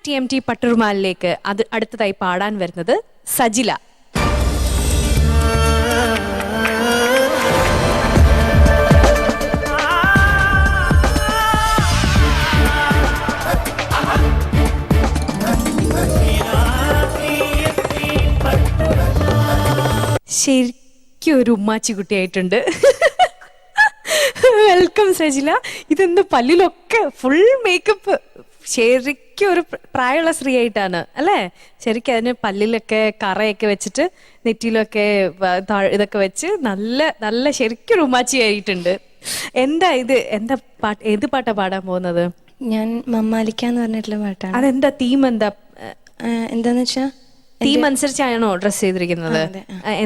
TMT പട്ടുറുമാലിലേക്ക് അടുത്തതായി പാടാൻ വരുന്നത് സജില. ശരിക്കും ഒരു ഉമ്മാച്ചി കുട്ടിയായിട്ടുണ്ട്. വെൽക്കം സജില. ഇതെന്ത് പല്ലിലൊക്കെ ഫുൾ മേക്കപ്പ്, ശരിക്കും ഒരു പ്രായമുള്ള സ്ത്രീ ആയിട്ടാണ് അല്ലേ? ശരിക്കും അതിന് പല്ലിലൊക്കെ കറയൊക്കെ വെച്ചിട്ട് നെറ്റിയിലൊക്കെ ഇതൊക്കെ വെച്ച് നല്ല നല്ല ശരിക്കും ഒരു ഉമ്മാച്ചി ആയിട്ടുണ്ട്. എന്താ ഇത്, എന്താ പാട്ട്, ഏത് പാട്ടാ പാടാൻ പോകുന്നത്? ഞാൻ മമ്മാലിക്ക എന്ന് പറഞ്ഞിട്ടുള്ള പാട്ടാണ്. അതെന്താ തീം? എന്താന്ന് വെച്ചാ തീം അനുസരിച്ചാണോ ഡ്രസ് ചെയ്തിരിക്കുന്നത്?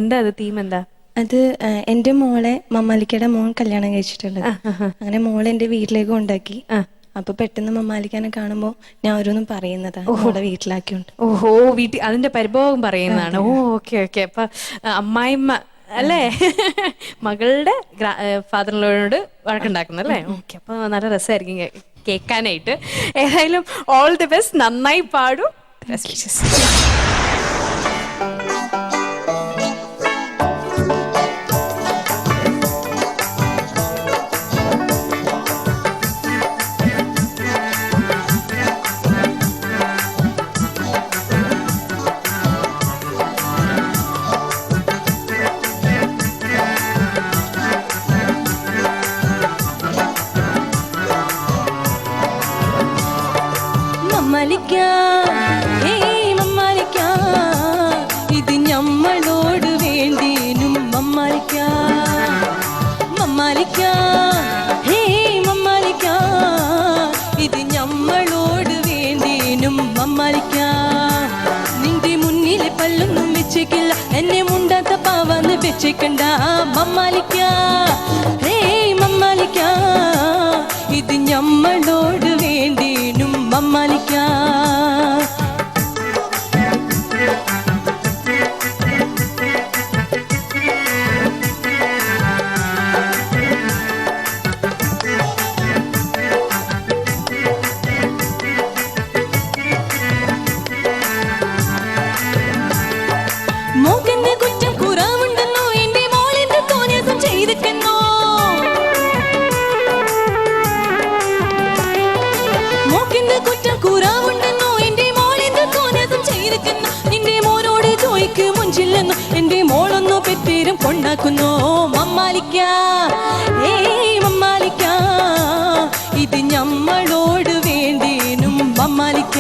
എന്താ അത് തീം? എന്താ അത്? എന്റെ മോളെ മമ്മാലിക്കയുടെ മോൻ കല്യാണം കഴിച്ചിട്ടുള്ളത്. അങ്ങനെ മോളെ എന്റെ വീട്ടിലേക്ക് ഉണ്ടാക്കി. അപ്പൊ പെട്ടെന്ന് മമ്മാലിക്കാനെ കാണുമ്പോ ഞാൻ ഓരോന്നും പറയുന്നതാണ്, മോളെ വീട്ടിലാക്കിയുണ്ട്. ഓഹോ, വീട്ടിൽ അതിന്റെ പരിഭവം പറയുന്നതാണ്. ഓ ഓക്കെ ഓക്കെ. അപ്പൊ അമ്മായിമ്മ അല്ലേ മകളുടെ ഫാദറിനോട് വഴക്കുണ്ടാക്കുന്നല്ലേ? ഓക്കെ. അപ്പൊ നല്ല രസമായിരിക്കും കേൾക്കാനായിട്ട്. ഏതായാലും ഓൾ ദി ബെസ്റ്റ്, നന്നായി പാടും. മമ്മാലിക്ക, ഇത് ഞമ്മളോട് വേണ്ടീനും മമ്മാലിക്ക. മമ്മാലിക്ക, ഹേ മമ്മാലിക്ക, ഇത് ഞമ്മളോട് വേണ്ടീനും മമ്മാലിക്ക. നിന്റെ മുന്നിലെ പല്ലൊന്നും വെച്ചേക്കില്ല, എന്നെ മുണ്ടാത്ത പാവാന്ന് വെച്ചേക്കണ്ട മമ്മാലിക്ക. ഹേ മമ്മാലിക്ക, ഇത് ഞമ്മളോട് വേണ്ടീനും മമ്മാലിക്ക. മോക്കെന്ത് കുറ്റം കുറവുണ്ടെന്നോ, എന്റെ മോളെന്ത് തോന്നിയതും ചെയ്തിട്ടെന്നോ. മോക്കെന്ത് കുറ്റം കുറവുണ്ടെന്നോ, എന്റെ മോളെന്ത് തോന്നിയതും ചെയ്തിട്ടെന്നോ. നിന്റെ മോനോട് ചോയ്ക്ക് മുഞ്ചില്ലെന്നോ, എന്റെ മോളൊന്നു പെറ്റേരും കൊണ്ടാക്കുന്നോ മമ്മാലിക്ക. ഏയ് മമ്മാലിക്ക, ഇത് ഞമ്മളോട് വേണ്ടേനും മമ്മാലിക്ക.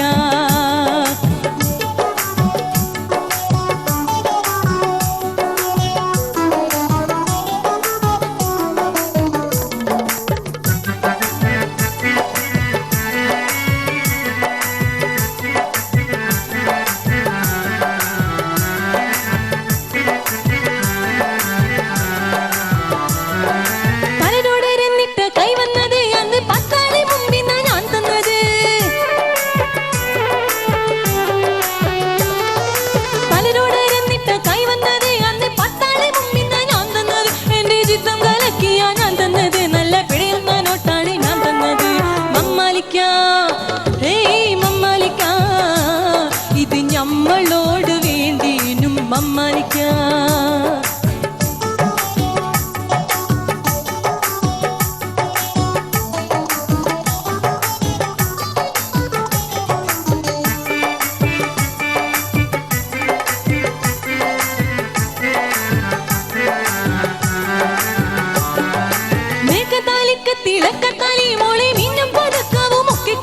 ഇത് ഞമ്മളോട് വേണ്ടീനും മമ്മാലിക്ക. മേക്കത്താലിക്ക് തിളക്കത്താലി മോളെ മിന്നും പതക്കാവും ഒക്കെ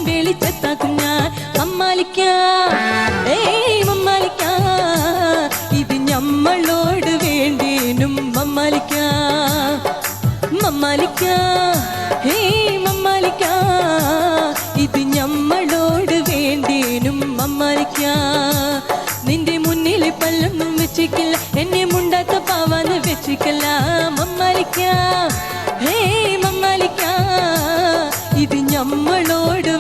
വെളിച്ചത്താക്കും ഞാൻ മമ്മാലിക്ക ഏയ് മമ്മാലിക്ക ഇത് ഞമ്മളോട് വേണ്ടേനും മമ്മാലിക്ക മമ്മാലിക്ക ഏയ് മമ്മാലിക്ക ഇത് ഞമ്മളോട് വേണ്ടേനും മമ്മാലിക്ക നിന്റെ മുന്നിലെ പല്ലൊന്നും വെച്ചിക്കില്ല എന്നെ മുണ്ടാത്ത പാവാന്ന് വെച്ചിക്കല്ല മമ്മാലിക്ക ഹേ മമ്മാലിക്ക ഇത് ഞമ്മളോട്